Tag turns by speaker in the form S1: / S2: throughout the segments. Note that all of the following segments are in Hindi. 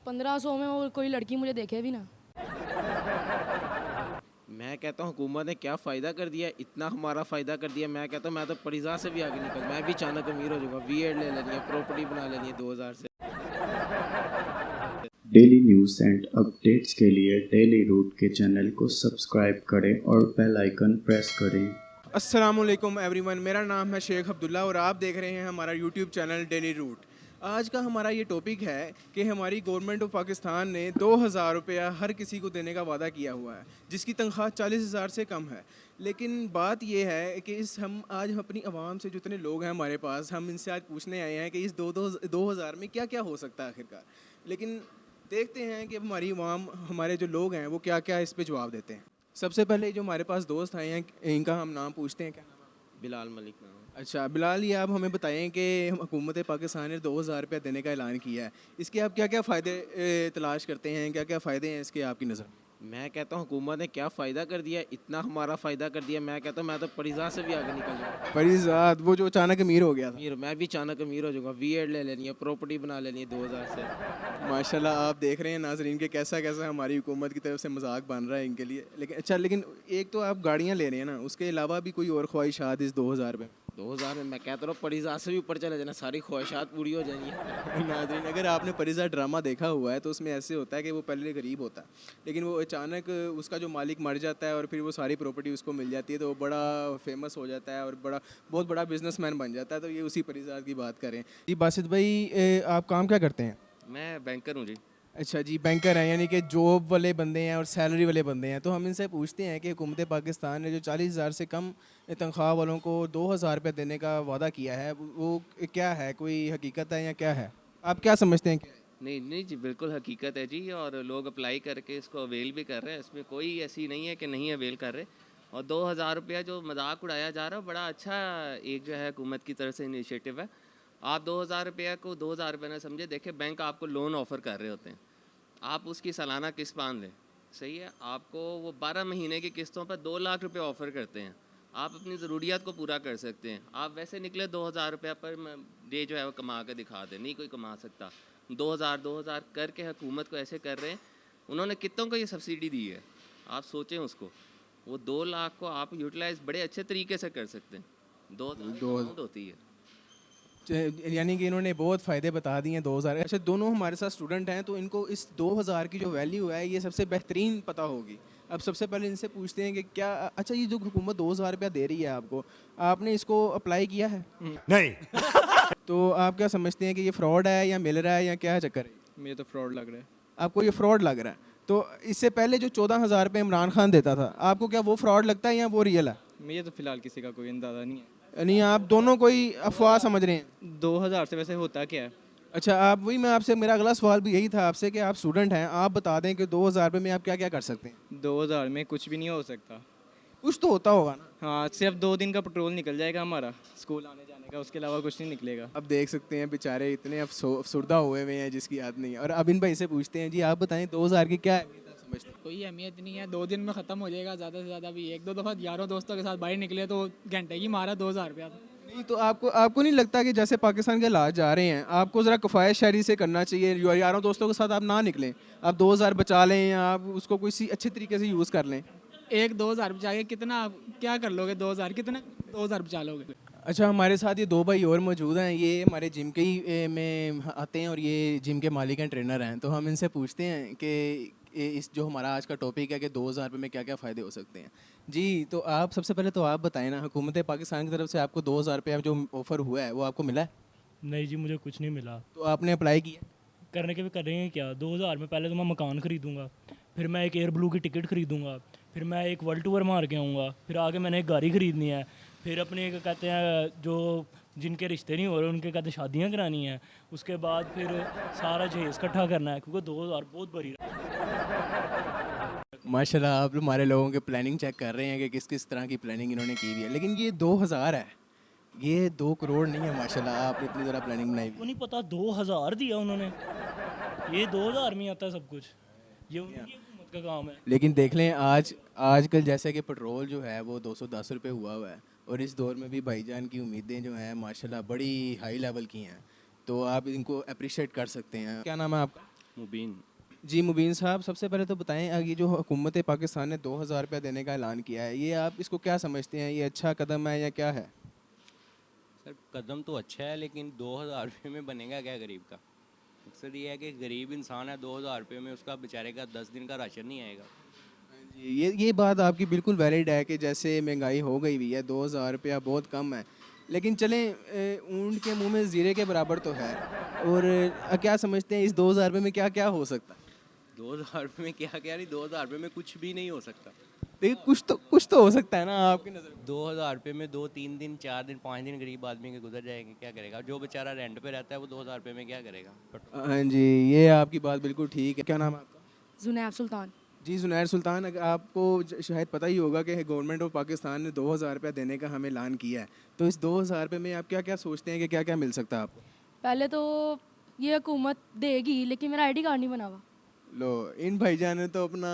S1: 1500 में और कोई लड़की मुझे देखे भी ना।
S2: मैं कहता हूँ हुकूमत ने क्या फ़ायदा कर दिया, इतना हमारा फ़ायदा कर दिया। मैं कहता हूँ मैं तो परिज़ा से भी आगे निकल, मैं भी अचानक अमीर हो जाऊँगा, बीएड ले लेनी है, प्रॉपर्टी बना लेनी है 2000 से।
S3: डेली न्यूज़ एंड अपडेट्स के लिए डेली रूट के चैनल को सब्सक्राइब करें और बेल आइकन प्रेस करें।
S4: अस्सलामुअलैकुम एवरीवन, मेरा नाम है शेख अब्दुल्ला और आप देख रहे हैं हमारा यूट्यूब चैनल डेली रूट। आज का हमारा ये टॉपिक है कि हमारी गवर्नमेंट ऑफ पाकिस्तान ने 2000 रुपया हर किसी को देने का वादा किया हुआ है, जिसकी तनख्वाह 40,000 से कम है। लेकिन बात ये है कि हम आज अपनी आवाम से जितने लोग हैं हमारे पास, हम इनसे आज पूछने आए हैं कि इस 2000 में क्या क्या हो सकता है आखिरकार। लेकिन देखते हैं कि हमारी आवाम, हमारे जो लोग हैं वो क्या क्या इस पे जवाब देते हैं। सबसे पहले जो हमारे पास दोस्त आए हैं इनका हम नाम पूछते हैं। क्या नाम है?
S2: बिलाल मलिक नाम है।
S4: अच्छा बिलाल, ये आप हमें बताएं कि हुकूमत पाकिस्तान ने 2000 रुपया देने का ऐलान किया है, इसके आप क्या क्या फ़ायदे तलाश करते हैं, क्या क्या फ़ायदे हैं इसके आपकी नज़र में?
S2: मैं कहता हूँ हुकूमत ने क्या फ़ायदा कर दिया, इतना हमारा फ़ायदा कर दिया। मैं कहता हूँ मैं तो परिज़ा से भी आगे निकल जाऊँगा,
S4: परिजात, वो जो अचानक अमीर हो गया था।
S2: अमीर मैं भी अचानक अमीर हो जाऊँगा, बीएड ले लेनी है, प्रॉपर्टी बना लेनी है 2000 से।
S4: माशाल्लाह, आप देख रहे हैं नाजरीन के कैसा कैसा हमारी हुकूमत की तरफ से मजाक बन रहा है इनके लिए। लेकिन एक तो आप गाड़ियाँ ले रहे हैं ना, उसके अलावा भी कोई और ख्वाहिशात इस 2000 में?
S2: 2000 में मैं कहता हूँ परिज़ा से भी ऊपर चले जाना, सारी ख्वाहिशात पूरी हो जाएंगी।
S4: नाज़रीन, अगर आपने परिज़ा ड्रामा देखा हुआ है तो उसमें ऐसे होता है कि वो पहले गरीब होता है, लेकिन वो अचानक उसका जो मालिक मर जाता है और फिर वो सारी प्रॉपर्टी उसको मिल जाती है, तो वो बड़ा फेमस हो जाता है और बहुत बड़ा बिजनेसमैन बन जाता है। तो ये उसी परिज़ा की बात करें। जी बासित भाई, आप काम क्या करते हैं?
S5: मैं बैंकर हूँ जी।
S4: अच्छा जी, बैंकर हैं, यानी कि जॉब वाले बंदे हैं और सैलरी वाले बंदे हैं। तो हम इनसे पूछते हैं कि हुकूमत पाकिस्तान ने जो 40,000 से कम तनख्वाह वालों को 2000 रुपये देने का वादा किया है, वो क्या है, कोई हकीकत है या क्या है? आप क्या समझते हैं?
S5: नहीं नहीं जी, बिल्कुल हकीकत है जी, और लोग अप्लाई करके इसको अवेल भी कर रहे हैं। इसमें कोई ऐसी नहीं है कि नहीं अवेल कर रहे। और 2000 रुपया जो मजाक उड़ाया जा रहा है, बड़ा अच्छा एक जो है हुकूमत की तरफ से इनिशिएटिव है। आप 2000 रुपया को 2000 रुपये ना समझे, देखिए बैंक आपको लोन ऑफ़र कर रहे होते हैं, आप उसकी सालाना किस्त बांध लें, सही है, आपको वो 12 महीने की किस्तों पर 2 लाख रुपए ऑफ़र करते हैं। आप अपनी ज़रूरियात को पूरा कर सकते हैं। आप वैसे निकले 2000 रुपया पर डे जो है वो कमा के दिखा दें, नहीं कोई कमा सकता। 2000 करके हुकूमत को ऐसे कर रहे हैं। उन्होंने कितनों को ये सब्सिडी दी है, आप सोचें उसको। वो 2 लाख को आप यूटिलाइज़ बड़े अच्छे तरीके से कर सकते हैं। 2000 होती है।
S4: यानी कि इन्होंने बहुत फ़ायदे बता दिए हैं 2000। अच्छा, दोनों हमारे साथ स्टूडेंट हैं तो इनको इस 2000 की जो वैल्यू है ये सबसे बेहतरीन पता होगी। अब सबसे पहले इनसे पूछते हैं कि क्या, अच्छा, ये जो हुकूमत 2000 रुपया दे रही है आपको, आपने इसको अप्लाई किया है?
S6: नहीं।
S4: तो आप क्या समझते हैं कि ये फ्रॉड है या मिल रहा है या क्या चक्कर है?
S7: मुझे तो फ्रॉड लग रहा है।
S4: आपको ये फ्रॉड लग रहा है? तो इससे पहले जो 14,000 रुपये इमरान खान देता था, आपको क्या वो फ्रॉड लगता है या वो रियल है?
S7: मुझे तो फ़िलहाल किसी का कोई अंदाज़ा नहीं है।
S4: नहीं, आप दोनों कोई अफवाह समझ रहे हैं?
S7: 2000 से वैसे होता क्या है?
S4: अच्छा, आप वही, मैं आपसे, मेरा अगला सवाल भी यही था आपसे कि आप स्टूडेंट हैं, आप बता दें कि 2000 रुपये में आप क्या क्या कर सकते हैं?
S7: 2000 में कुछ भी नहीं हो सकता।
S4: कुछ तो होता होगा ना?
S7: हाँ, सिर्फ 2 दिन का पेट्रोल निकल जाएगा हमारा स्कूल आने जाने का, उसके अलावा कुछ नहीं निकलेगा।
S4: अब देख सकते हैं बेचारे इतने अफसुर्दा हुए हुए हैं जिसकी याद नहीं है। और अब इन भाई से पूछते हैं, जी आप बताएं 2000 की क्या अहमियत आप समझते हैं?
S8: कोई अहमियत नहीं है, 2 दिन में ख़त्म हो जाएगा, ज़्यादा से ज़्यादा भी एक दो दफ़ा यारों दोस्तों के साथ बाहर निकले तो घंटे की मारा 2000 रुपया।
S4: नहीं, तो आपको नहीं लगता कि जैसे पाकिस्तान के हालात जा रहे हैं, आपको ज़रा किफ़ायत शहरी से करना चाहिए, यारों दोस्तों के साथ आप ना निकलें, आप 2000 बचा लें या आप उसको किसी अच्छे तरीके से यूज़ कर लें?
S8: एक 2000 बचा के कितना आप क्या कर लोगे? 2000 कितना 2000 बचा लोगे?
S4: अच्छा, हमारे साथ ये 2 भाई और मौजूद हैं, ये हमारे जिम के ही में आते हैं और ये जिम के मालिक हैं, ट्रेनर हैं। तो हम इनसे पूछते हैं कि इस जो हमारा आज का टॉपिक है कि 2000 रुपये में क्या क्या फ़ायदे हो सकते हैं। जी, तो आप सबसे पहले तो आप बताएं ना, हुकूमत पाकिस्तान की तरफ से आपको 2000 रुपया जो ऑफ़र हुआ है वो आपको मिला है?
S9: नहीं जी, मुझे कुछ नहीं मिला।
S4: तो आपने अप्लाई किया?
S9: करने के भी करेंगे क्या? 2000 में पहले तो मैं मकान ख़रीदूँगा, फिर मैं एक एयर ब्लू की टिकट ख़रीदूँगा, फिर मैं एक वर्ल्ड टूर मार के आऊँगा, फिर आगे मैंने एक गाड़ी ख़रीदनी है, फिर अपने क्या कहते हैं जो जिनके रिश्ते नहीं हो रहे उनके कहते शादियाँ करानी हैं, उसके बाद फिर सारा जहेज़ इकट्ठा करना है, क्योंकि 2000 बहुत बड़ी।
S4: माशाल्लाह, आप हमारे लोगों के प्लानिंग चेक कर रहे हैं कि किस किस तरह की प्लानिंग इन्होंने की हुई है। लेकिन ये 2000 है, ये 2 करोड़ नहीं है। माशाल्लाह, आपने इतनी ज़रा प्लानिंग बनाई हुई
S9: को नहीं पता 2000 दिया उन्होंने, ये 2000 में आता है सब कुछ, ये उनकी हुकूमत का काम है।
S4: लेकिन देख लें, आजकल जैसे कि पेट्रोल जो है वो 210 रुपये हुआ है, और इस दौर में भी भाईजान की उम्मीदें जो हैं माशाल्लाह बड़ी हाई लेवल की हैं, तो आप इनको अप्रिशिएट कर सकते हैं। क्या नाम है आपका?
S6: मुबीन।
S4: जी मुबीन साहब, सबसे पहले तो बताएं ये जो हुकूमत पाकिस्तान ने 2000 रुपया देने का ऐलान किया है, ये आप इसको क्या समझते हैं? ये अच्छा कदम है या क्या है?
S6: सर कदम तो अच्छा है, लेकिन 2000 रुपये में बनेगा क्या गरीब का? मकसद ये है कि गरीब इंसान है, 2000 रुपये में उसका बेचारे का 10 दिन का राशन नहीं आएगा।
S4: ये बात आपकी बिल्कुल वैलिड है कि जैसे महंगाई हो गई हुई है, 2000 रुपया बहुत कम है, लेकिन चलें ऊँट के मुंह में ज़ीरे के बराबर तो है। और क्या समझते हैं इस 2000 रुपये में क्या क्या हो सकता है?
S6: 2000 रुपये में क्या क्या नहीं, 2000 रुपये में कुछ भी नहीं हो सकता।
S4: देखिए कुछ तो हो सकता है ना आपकी नज़र में।
S6: 2000 रुपये में 2-3 दिन, 4 दिन, 5 दिन गरीब आदमी के गुजर जाएंगे, क्या करेगा? जो बेचारा रेंट पे रहता है वो 2000 रुपये में क्या करेगा?
S4: हाँ जी, ये आपकी बात बिल्कुल ठीक है। क्या नाम है आपका?
S1: जुनैब सुल्तान।
S4: जी जुनैर सुल्तान, अगर आपको शायद पता ही होगा कि गवर्नमेंट ऑफ पाकिस्तान ने 2000 रुपया देने का हमें ऐलान किया है, तो इस 2000 रुपये में आप क्या क्या सोचते हैं कि क्या क्या मिल सकता है आपको?
S1: पहले तो ये हुकूमत देगी, लेकिन मेरा आईडी कार्ड नहीं बना हुआ।
S4: लो, इन भाईजान ने तो अपना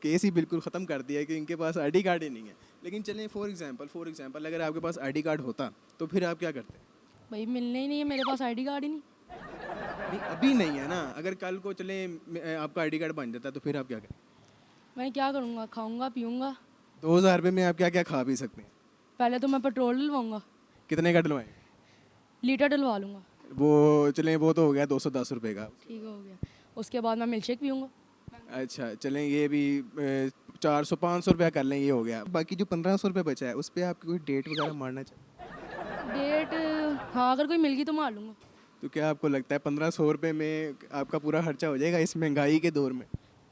S4: केस ही बिल्कुल ख़त्म कर दिया है कि इनके पास आईडी कार्ड ही नहीं है। लेकिन चलें फॉर एग्जांपल अगर आपके पास आईडी कार्ड होता तो फिर आप क्या करते?
S1: भाई मिलने ही नहीं है, मेरे पास आईडी कार्ड ही नहीं।
S4: नहीं, अभी नहीं है ना, अगर कल को चलें आपका आईडी कार्ड बन जाता तो फिर आप क्या करें?
S1: मैं क्या करूँगा? खाऊंगा पीऊँगा।
S4: 2000 रुपये में आप क्या क्या खा पी सकते हैं?
S1: पहले तो मैं पेट्रोल डलवाऊँगा,
S4: कितने का डलवाएं?
S1: लीटर डलवा लूँगा।
S4: वो चलें वो तो हो गया 210 रुपये का।
S1: ठीक हो गया। उसके बाद मैं मिल्क शेक पीऊँगा।
S4: अच्छा चलें, ये भी 400-500 रुपया कर लें, ये हो गया। बाकी जो 1500 रुपये बचा है उस पर आप कोई डेट वगैरह मारना चाहिए?
S1: डेट, हाँ अगर कोई मिल गई तो मार लूँगा।
S4: तो क्या आपको लगता है 1500 रुपये में आपका पूरा खर्चा हो जाएगा इस महंगाई के दौर में?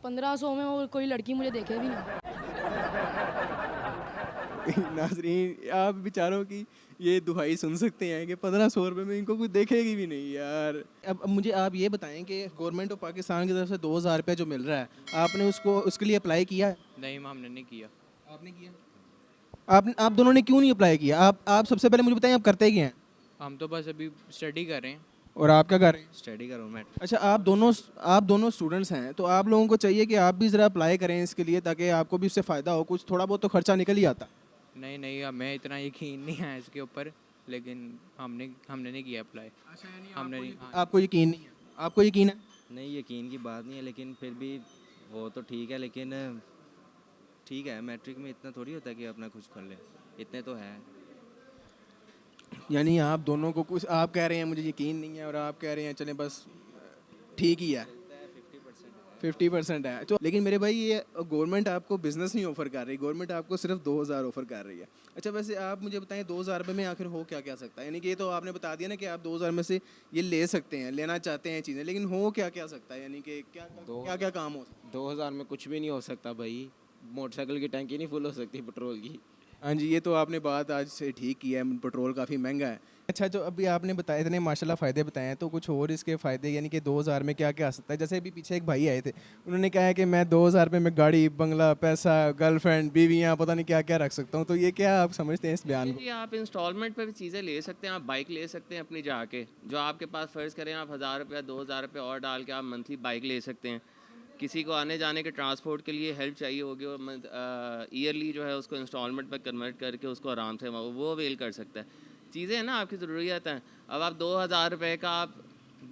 S1: 1500 में वो कोई लड़की मुझे देखे भी ना।
S4: नाजरीन, आप बेचारों की ये दुहाई सुन सकते हैं कि 1500 रुपये में इनको कोई देखेगी भी नहीं यार। अब मुझे आप ये बताएं कि गवर्नमेंट ऑफ पाकिस्तान की तरफ से 2000 रुपये जो मिल रहा है, आपने उसके लिए अप्लाई किया है?
S7: नहीं, हमने नहीं किया।
S4: आपने किया? आप दोनों ने क्यों नहीं अप्लाई किया? आप सबसे पहले मुझे बताएं आप करते क्या हैं?
S7: हम तो बस अभी स्टडी कर रहे हैं।
S4: और आप क्या कर रहे हैं?
S7: स्टडी करो मैं।
S4: अच्छा, आप दोनों स्टूडेंट्स हैं, तो आप लोगों को चाहिए कि आप भी ज़रा अप्लाई करें इसके लिए, ताकि आपको भी उससे फ़ायदा हो, कुछ थोड़ा बहुत तो खर्चा निकल ही आता।
S7: नहीं, हमें इतना यकीन नहीं है इसके ऊपर, लेकिन हमने नहीं किया अप्लाई। हमने नहीं।
S4: आपको यकीन नहीं है? आपको यकीन है?
S10: नहीं, यकीन की बात नहीं है, लेकिन फिर भी वो तो ठीक है, लेकिन ठीक है, मैट्रिक में इतना थोड़ी होता है कि अपना कुछ कर लें, इतने तो है।
S4: यानी आप दोनों को कुछ, आप कह रहे हैं मुझे यकीन नहीं है और आप कह रहे हैं चलें बस ठीक ही है, 50% है। तो लेकिन मेरे भाई, ये गवर्नमेंट आपको बिज़नेस नहीं ऑफ़र कर रही, गवर्नमेंट आपको सिर्फ 2000 ऑफ़र कर रही है। अच्छा, वैसे आप मुझे बताएं 2000 रुपये में आखिर हो क्या क्या सकता है? यानी कि ये तो आपने बता दिया ना कि आप 2000 में से ये ले सकते हैं, लेना चाहते हैं चीज़ें, लेकिन हो क्या क्या सकता है? यानी कि क्या क्या काम हो सकता है?
S2: 2000 में कुछ भी नहीं हो सकता भाई। मोटरसाइकिल की टंकी नहीं फुल हो सकती पेट्रोल की।
S4: हाँ जी, ये तो आपने बात आज से ठीक की है, पेट्रोल काफ़ी महंगा है। अच्छा, जो अभी आपने बताया, इतने माशाल्लाह फ़ायदे बताए हैं, तो कुछ और इसके फ़ायदे यानी कि 2000 में क्या क्या आ सकता है? जैसे अभी पीछे एक भाई आए थे, उन्होंने कहा है कि मैं 2000 रुपये में गाड़ी, बंगला, पैसा, गर्लफ्रेंड, बीवियाँ, पता नहीं क्या क्या रख सकता हूँ, तो ये क्या आप समझते हैं इस बयान को?
S5: जी, आप इंस्टॉलमेंट पे भी चीज़ें ले सकते हैं। आप बाइक ले सकते हैं अपनी जाके, जो आपके पास फ़र्ज़ करें आप 1000 रुपया 2000 रुपये और डाल के आप मंथली बाइक ले सकते हैं। किसी को आने जाने के ट्रांसपोर्ट के लिए हेल्प चाहिए होगी और ईयरली जो है उसको इंस्टॉलमेंट में कन्वर्ट करके उसको आराम से वो अवेल कर सकता है। चीज़ें हैं ना, आपकी ज़रूरियत हैं। अब आप 2000 रुपये का आप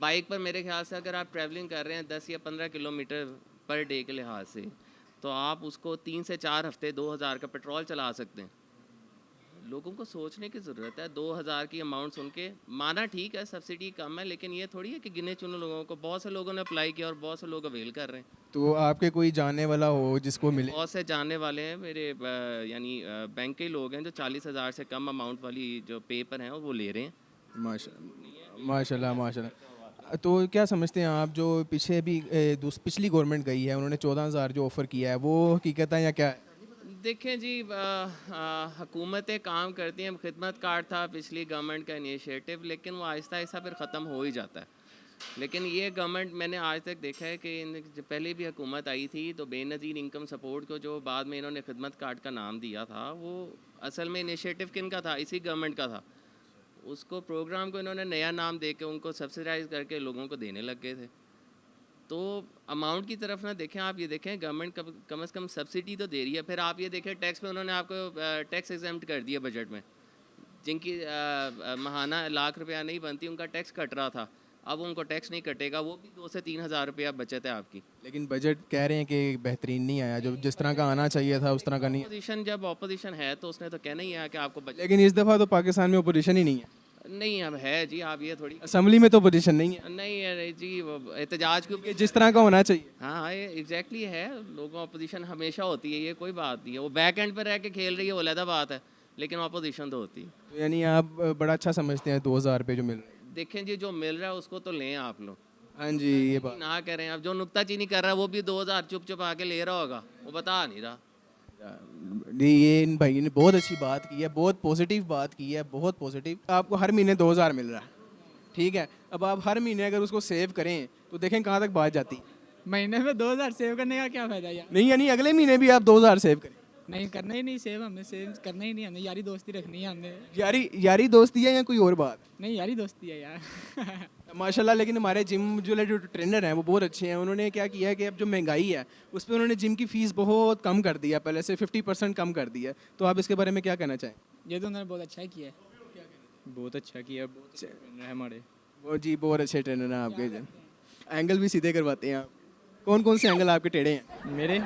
S5: बाइक पर, मेरे ख्याल से अगर आप ट्रैवलिंग कर रहे हैं 10 या 15 किलोमीटर पर डे के लिहाज से, तो आप उसको 3 से 4 हफ्ते 2000 का पेट्रोल चला सकते हैं। लोगों को सोचने की ज़रूरत है। 2000 की अमाउंट सुन के माना ठीक है, सब्सिडी कम है, लेकिन ये थोड़ी है कि गिने चुने लोगों को, बहुत से लोगों ने अप्लाई किया और बहुत से लोग अवेल कर रहे हैं।
S4: तो आपके कोई जानने वाला हो जिसको मिले?
S5: बहुत से जानने वाले हैं मेरे, यानी बैंक के लोग हैं जो 40,000 से कम अमाउंट वाली जो पेपर हैं वो ले रहे हैं।
S4: माशाल्लाह। तो क्या समझते हैं आप, जो पीछे भी पिछली गवर्नमेंट गई है, उन्होंने 14,000 जो ऑफ़र किया है, वो हकीकत है या क्या है?
S5: देखें जी, हुकूमतें काम करती हैं। खिदमत कार्ड था पिछली गवर्नमेंट का इनिशिएटिव, लेकिन वो आहिस्ता आहिस्ता फिर ख़त्म हो ही जाता है। लेकिन ये गवर्नमेंट, मैंने आज तक देखा है कि पहले भी हुकूमत आई थी तो बेनज़ीर इनकम सपोर्ट को जो बाद में इन्होंने खिदमत कार्ड का नाम दिया था, वो असल में इनिशिएटिव किन का था? इसी गवर्नमेंट का था। उसको प्रोग्राम को इन्होंने नया नाम दे के उनको सब्सिडाइज़ करके लोगों को देने लग गए थे। तो अमाउंट की तरफ ना देखें आप, ये देखें गवर्नमेंट कम से कम सब्सिडी तो दे रही है। फिर आप ये देखें टैक्स पे उन्होंने आपको टैक्स एग्जेम्प्ट कर दिया बजट में। जिनकी माहाना लाख रुपया नहीं बनती उनका टैक्स कट रहा था, अब उनको टैक्स नहीं कटेगा, वो भी 2 से 3 हज़ार रुपया बचत है आपकी।
S4: लेकिन बजट कह रहे हैं कि बेहतरीन नहीं आया, जो जिस तरह का आना चाहिए था उस तरह का नहीं।
S5: अपोजिशन जब अपोजिशन है तो उसने तो कहना ही है कि आपको बजट
S4: लेकिन इस दफ़ा तो पाकिस्तान में अपोजिशन ही नहीं है,
S5: नहीं अब है जी, आप ये थोड़ी
S4: असम्बली में तो अपोजिशन नहीं है
S5: नहीं है जी, वो एहतजाज के
S4: कि जिस तरह का होना चाहिए।
S5: हाँ ये एग्जैक्टली है, लोगों अपोजिशन हमेशा होती है, ये कोई बात नहीं है। वो बैक एंड पर रह के खेल रही है वो अलग बात है, लेकिन अपोजिशन तो होती है।
S4: तो यानी आप बड़ा अच्छा समझते हैं 2000 रुपये जो मिल रहे हैं।
S5: देखें जी, जो मिल रहा है उसको तो लें आप लोग,
S4: हाँ जी, ये बात
S5: ना करें। अब जो नुक्ताचीनी कर रहा है वो भी 2000 चुप चुप आके ले रहा होगा, वो बता नहीं रहा।
S4: ये इन भाई ने बहुत अच्छी बात की है, बहुत पॉजिटिव बात की है, बहुत पॉजिटिव। आपको हर महीने 2000 मिल रहा है, ठीक है। अब आप हर महीने अगर उसको सेव करें तो देखें कहाँ तक बात जाती है।
S8: महीने में 2000 सेव करने का क्या फ़ायदा यार?
S4: नहीं यानी अगले महीने भी आप 2000 सेव करें।
S8: नहीं करना ही नहीं सेव, हमें सेव करना ही नहीं, हमने यारी दोस्ती रखनी है हमने।
S4: यारी दोस्ती है या कोई और बात?
S8: नहीं यारी दोस्ती है यार।
S4: माशाल्लाह। लेकिन हमारे जिम जो ट्रेनर हैं वो बहुत अच्छे हैं। उन्होंने क्या किया है कि अब जो महंगाई है उस पर उन्होंने जिम की फ़ीस बहुत कम कर दी है, पहले से 50% कम कर दी है। तो आप इसके बारे में क्या कहना चाहें?
S8: ये तो उन्होंने बहुत अच्छा ही किया है।
S7: बहुत अच्छा किया, बहुत अच्छे ट्रेनर है हमारे।
S4: वो जी बहुत अच्छे ट्रेनर हैं आपके। एंगल भी सीधे करवाते हैं आप? कौन कौन से एंगल आपके टेढ़े हैं?
S7: मेरे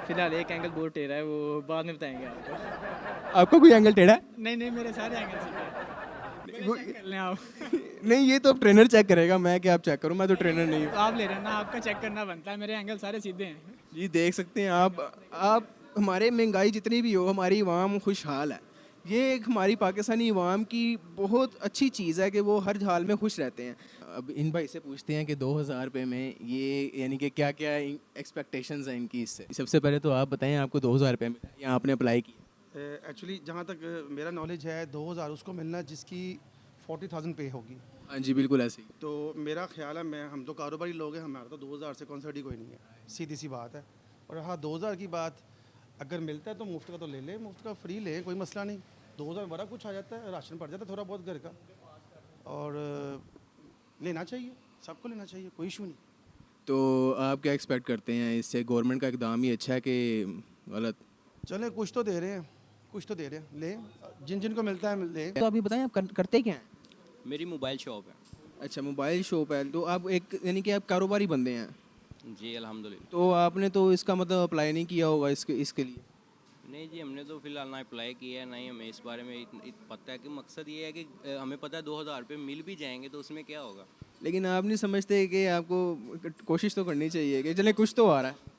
S7: फिलहाल एक एंगल बहुत टेढ़ा है, वो बाद में बताएंगे आपको।
S4: आपका कोई एंगल टेढ़ा है?
S8: नहीं मेरे सारे एंगल सीधे हैं। चेक कर लें आप।
S4: नहीं, ये तो ट्रेनर चेक करेगा, मैं क्या आप चेक करूँ? मैं तो ट्रेनर नहीं हूँ।
S8: तो आप ले रहे हैं ना, आपका चेक करना बनता है, मेरे एंगल सारे सीधे हैं।
S4: जी देख सकते हैं आप हमारे महंगाई जितनी भी हो हमारी अवाम खुशहाल है। ये एक हमारी पाकिस्तानी अवाम की बहुत अच्छी चीज़ है कि वो हर हाल में खुश रहते हैं। अब इन भाई से पूछते हैं कि 2000 रुपये में ये यानी कि क्या क्या एक्सपेक्टेशंस हैं इनकी इससे। सबसे पहले तो आप बताएं, आपको 2000 रुपये मिला या आपने अप्लाई किया?
S11: एक्चुअली जहाँ तक मेरा नॉलेज है 2000 उसको मिलना जिसकी 40,000 पे होगी।
S4: हाँ जी बिल्कुल ऐसे ही।
S11: तो मेरा ख्याल है हम तो कारोबारी लोग हैं, हमारा तो 2000 से कॉन्सर्ट ही कोई नहीं है, सीधी सी बात है। और हाँ 2000 की बात अगर मिलता है तो मुफ्त का तो ले ले, मुफ्त का फ्री ले, कोई मसला नहीं। 2000 में बड़ा कुछ आ जाता है, राशन पड़ जाता है थोड़ा बहुत घर का, और लेना चाहिए, सबको लेना चाहिए, कोई इशू नहीं।
S4: तो आप क्या एक्सपेक्ट करते हैं इससे? गवर्नमेंट का इकदाम ही अच्छा है कि गलत?
S11: चले कुछ तो दे रहे हैं, कुछ तो दे रहे हैं, ले जिन जिनको मिलता है ले। तो अभी बताएं आप करते क्या हैं?
S6: मेरी मोबाइल शॉप है।
S4: अच्छा मोबाइल शॉप है, तो आप एक यानी कि आप कारोबारी बंदे हैं?
S6: जी अल्हम्दुलिल्लाह।
S4: तो आपने तो इसका मतलब अप्लाई नहीं किया होगा इसके लिए?
S6: नहीं जी, हमने तो फ़िलहाल ना अप्लाई किया है, ना ही हमें इस बारे में पता है। कि मकसद ये है कि हमें पता है 2000 रुपये मिल भी जाएंगे तो उसमें क्या होगा।
S4: लेकिन आप नहीं समझते कि आपको कोशिश तो करनी चाहिए कि चले कुछ तो आ रहा है?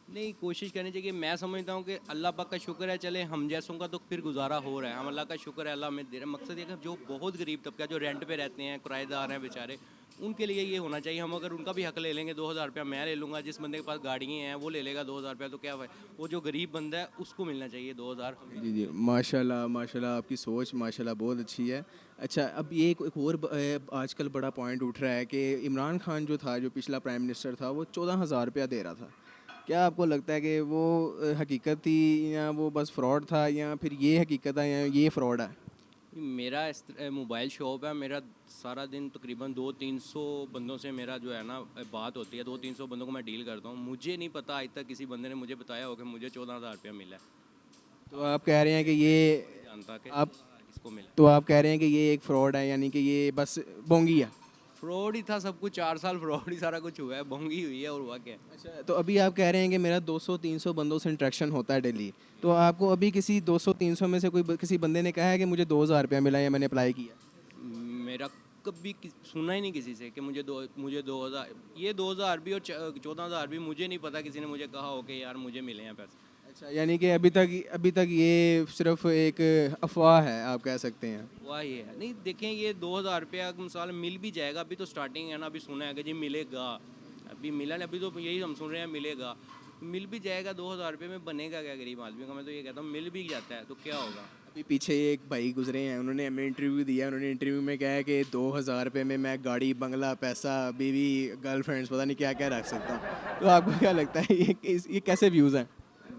S6: नहीं, कोशिश करनी चाहिए। मैं समझता हूँ कि अल्लाह पाक का शुक्र है, चले हम जैसों का तो फिर गुजारा हो रहा है। हम अल्लाह का शुक्र है, अल्लाह हमें दे रहा है। मकसद ये कि जो बहुत गरीब तबका जो रेंट पे रहते हैं, किराएदार हैं बेचारे, उनके लिए ये होना चाहिए। हम अगर उनका भी हक ले लेंगे, 2000 रुपया मैं ले लूँगा, जिस बंदे के पास गाड़ियाँ हैं वो ले लेगा 2000 रुपया, तो क्या है? वो जो गरीब बंदा है उसको मिलना चाहिए 2000।
S4: जी जी माशाल्लाह माशाल्लाह, आपकी सोच माशाल्लाह बहुत अच्छी है। अच्छा अब ये एक और आजकल बड़ा पॉइंट उठ रहा है कि इमरान खान जो था, जो पिछला प्राइम मिनिस्टर था, वो 14,000 रुपया दे रहा था। क्या आपको लगता है कि वो हकीकत थी या वो बस फ्रॉड था, या फिर ये हकीकत है या ये फ्रॉड है?
S6: मेरा मोबाइल शॉप है। मेरा सारा दिन तकरीबन 200-300 बंदों से मेरा जो है ना बात होती है। 200-300 बंदों को मैं डील करता हूँ। मुझे नहीं पता आज तक किसी बंदे ने मुझे बताया हो कि मुझे 14,000 रुपया मिला है।
S4: तो आप कह रहे हैं कि ये
S6: जानता कि
S4: आप
S6: किसको मिला।
S4: तो आप कह रहे हैं कि ये एक फ्रॉड है, यानी कि ये बस बोंगी है?
S6: फ्रॉड ही था सब कुछ, 4 साल फ्रॉड ही सारा कुछ हुआ है, भोंगी हुई है और हुआ क्या है।
S4: अच्छा तो अभी आप कह रहे हैं कि मेरा 200-300 बंदों से इंटरेक्शन होता है डेली, तो आपको अभी किसी 200-300 में से किसी बंदे ने कहा है कि मुझे 2000 रुपया मिला या मैंने अप्लाई किया?
S6: मेरा कभी सुना ही नहीं किसी से कि मुझे 2000, ये 2000 भी और 14,000 भी मुझे नहीं पता किसी ने मुझे कहा हो कि यार मुझे मिले हैं पैसे।
S4: अच्छा यानी कि अभी तक ये सिर्फ एक अफवाह है, आप कह सकते हैं?
S6: वाह ये है। नहीं देखें, ये 2000 रुपया मिसाल मिल भी जाएगा। अभी तो स्टार्टिंग है ना, अभी सुना है कि जी मिलेगा, अभी मिला नहीं। अभी तो यही हम सुन रहे हैं मिलेगा, मिल भी जाएगा। 2000 रुपये में बनेगा क्या गरीब आदमी का? मैं तो ये कहता हूँ मिल भी जाता है तो क्या होगा।
S4: अभी पीछे एक भाई गुजरे हैं, उन्होंने हमें इंटरव्यू दिया। उन्होंने इंटरव्यू में कहा है कि 2000 रुपये में मैं गाड़ी, बंगला, पैसा, बीवी, गर्लफ्रेंड्स, पता नहीं क्या क्या रख सकता हूँ। तो आपको क्या लगता है ये कैसे व्यूज़ हैं?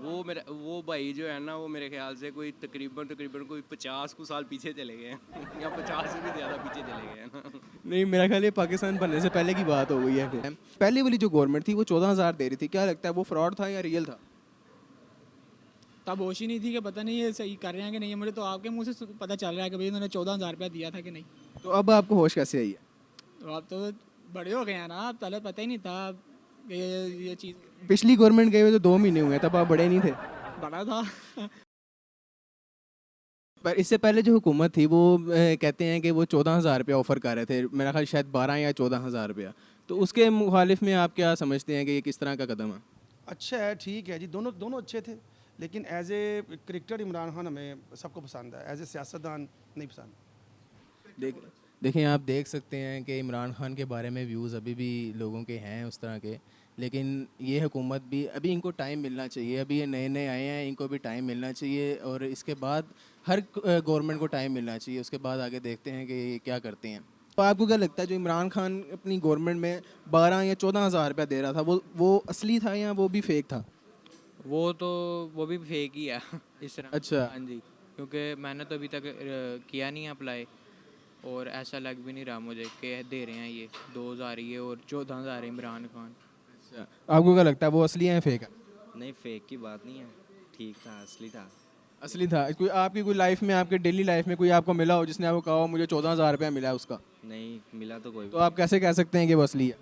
S6: वो भाई जो है ना, वो मेरे ख्याल से कोई तकरीबन कोई 50 कुछ साल पीछे चले गए हैं या 50 से भी ज़्यादा पीछे चले गए हैं ना।
S4: नहीं मेरा ख्याल है पाकिस्तान बनने से पहले की बात हो गई है। फिर पहले वाली जो गवर्नमेंट थी वो 14,000 दे रही थी, क्या लगता है वो फ्रॉड था या रियल था?
S8: तब होश ही नहीं थी कि पता नहीं ये सही कर रहे हैं कि नहीं। मुझे तो आपके मुंह से पता चल रहा है कि भाई उन्होंने 14,000 रुपया दिया था कि नहीं।
S4: तो अब आपको होश कैसे आई है?
S8: तो आप तो बड़े हो गए हैं ना, आप पहले पता ही नहीं था कि ये चीज़
S4: पिछली गवर्नमेंट गए हुए तो 2 महीने हुए, तब आप बड़े नहीं थे।
S8: बड़ा था।
S4: पर इससे पहले जो हुकूमत थी वो कहते हैं कि वो 14,000 रुपया ऑफ़र कर रहे थे, मेरा ख्याल शायद 12 या 14,000 रुपया। तो उसके मुखालिफ में आप क्या समझते हैं कि ये किस तरह का कदम है?
S11: अच्छा है, ठीक है जी, दोनों दोनों अच्छे थे, लेकिन as a cricketer Imran Khan हमें सबको पसंद है, एज ए सियासतदान नहीं पसंद।
S4: देखें, आप देख सकते हैं कि इमरान खान के बारे में व्यूज़ अभी भी लोगों के हैं उस तरह के, लेकिन ये हुकूमत भी अभी इनको टाइम मिलना चाहिए। अभी ये नए नए आए हैं, इनको भी टाइम मिलना चाहिए और इसके बाद हर गवर्नमेंट को टाइम मिलना चाहिए। उसके बाद आगे देखते हैं कि ये क्या करते हैं। तो आपको क्या लगता है जो इमरान खान अपनी गवर्नमेंट में 12 या 14,000 रुपया दे रहा था, वो असली था या वो भी फेक था?
S7: वो भी फेक ही है इस तरह।
S4: अच्छा।
S7: हाँ जी, क्योंकि मैंने तो अभी तक किया नहीं अप्लाई, और ऐसा लग भी नहीं रहा मुझे कि दे रहे हैं ये 2,000 ये और 14,000 इमरान खान।
S4: अच्छा, आपको क्या लगता है वो असली है या फेक है?
S10: नहीं, फेक की बात नहीं है, ठीक था, असली था।
S4: असली था। कोई आपकी कोई लाइफ में, आपके डेली लाइफ में कोई आपको मिला हो जिसने आपको कहा हो मुझे 14,000 रुपया मिला है उसका?
S10: नहीं मिला तो कोई
S4: तो आप कैसे कह सकते हैं कि वो असली है?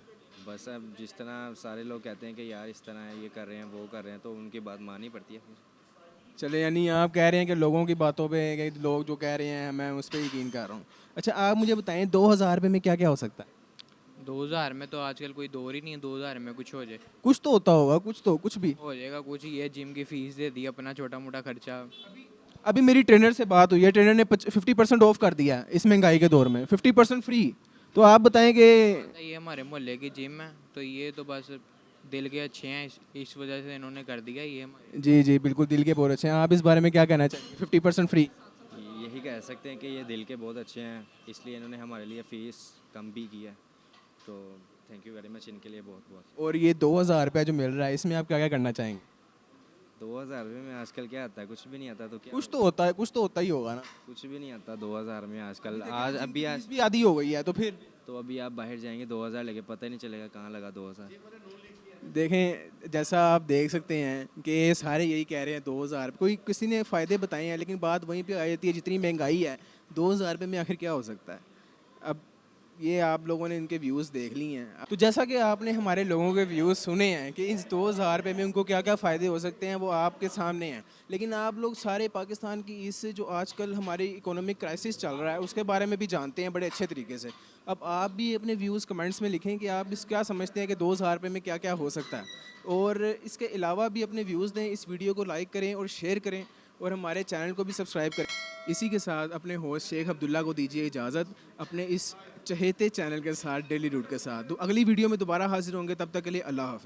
S10: बस अब जिस तरह सारे लोग कहते हैं कि यार इस तरह है, ये कर रहे हैं, वो कर रहे हैं, तो उनकी बात माननी पड़ती है फिर।
S4: चले, यानी आप कह रहे हैं कि लोगों की बातों पे, कि लोग जो कह रहे हैं मैं उस पर यकीन कर रहा हूँ। अच्छा, आप मुझे बताएं 2,000 रुपये में क्या क्या हो सकता है?
S7: 2,000 में तो आजकल कोई दौर ही नहीं है, 2,000 में कुछ हो जाए।
S4: कुछ तो होता होगा, कुछ भी
S7: हो जाएगा कुछ, ये जिम की फीस दे दी, अपना छोटा मोटा खर्चा।
S4: अभी मेरी ट्रेनर से बात हुई है, ट्रेनर ने 50% ऑफ कर दिया है इस महंगाई के दौर में, 50% फ्री। तो आप बताएं कि
S7: ये हमारे मोहल्ले की जिम है, तो ये तो बस दिल के अच्छे हैं, इस वजह से इन्होंने कर दिया ये हमारे।
S4: जी जी बिल्कुल, दिल के बहुत अच्छे हैं। आप इस बारे में क्या कहना चाहिए? 50% फ्री।
S10: यही कह सकते हैं कि ये दिल के बहुत अच्छे हैं, इसलिए इन्होंने हमारे लिए फ़ीस कम भी की है, तो थैंक यू वेरी मच इनके लिए बहुत बहुत।
S4: और ये 2,000 रुपया जो मिल रहा है, इसमें आप क्या क्या करना चाहेंगे?
S10: 2,000 रुपये में आजकल क्या आता है? कुछ भी नहीं आता। तो क्या
S4: कुछ तो होता है, कुछ तो होता ही होगा ना।
S10: कुछ भी नहीं आता 2,000 में आजकल।
S4: फीस भी आधी हो गई है, तो फिर
S10: तो अभी आप बाहर जाएंगे 2,000 लेके, पता ही नहीं चलेगा कहाँ लगा 2,000।
S4: देखें, जैसा आप देख सकते हैं कि ये सारे यही कह रहे हैं 2,000। कोई किसी ने फ़ायदे बताए हैं, लेकिन बात वहीं पे आ जाती है, जितनी महंगाई है 2,000 रुपये में आखिर क्या हो सकता है। अब ये आप लोगों ने इनके व्यूज़ देख लिए हैं, तो जैसा कि आपने हमारे लोगों के व्यूज़ सुने हैं कि इस 2,000 रुपये में उनको क्या क्या फ़ायदे हो सकते हैं, वो आपके सामने हैं। लेकिन आप लोग सारे पाकिस्तान की इस जो आजकल हमारी इकोनॉमिक क्राइसिस चल रहा है उसके बारे में भी जानते हैं बड़े अच्छे तरीके से। अब आप भी अपने व्यूज़ कमेंट्स में लिखें कि आप इस क्या समझते हैं कि 2,000 रुपये में क्या क्या हो सकता है, और इसके अलावा भी अपने व्यूज़ दें। इस वीडियो को लाइक करें और शेयर करें, और हमारे चैनल को भी सब्सक्राइब करें। इसी के साथ अपने होस्ट शेख अब्दुल्ला को दीजिए इजाज़त, अपने इस चहेते चैनल के साथ, डेली रूट के साथ। तो अगली वीडियो में दोबारा हाजिर होंगे, तब तक के लिए अल्लाह हाफ़िज़।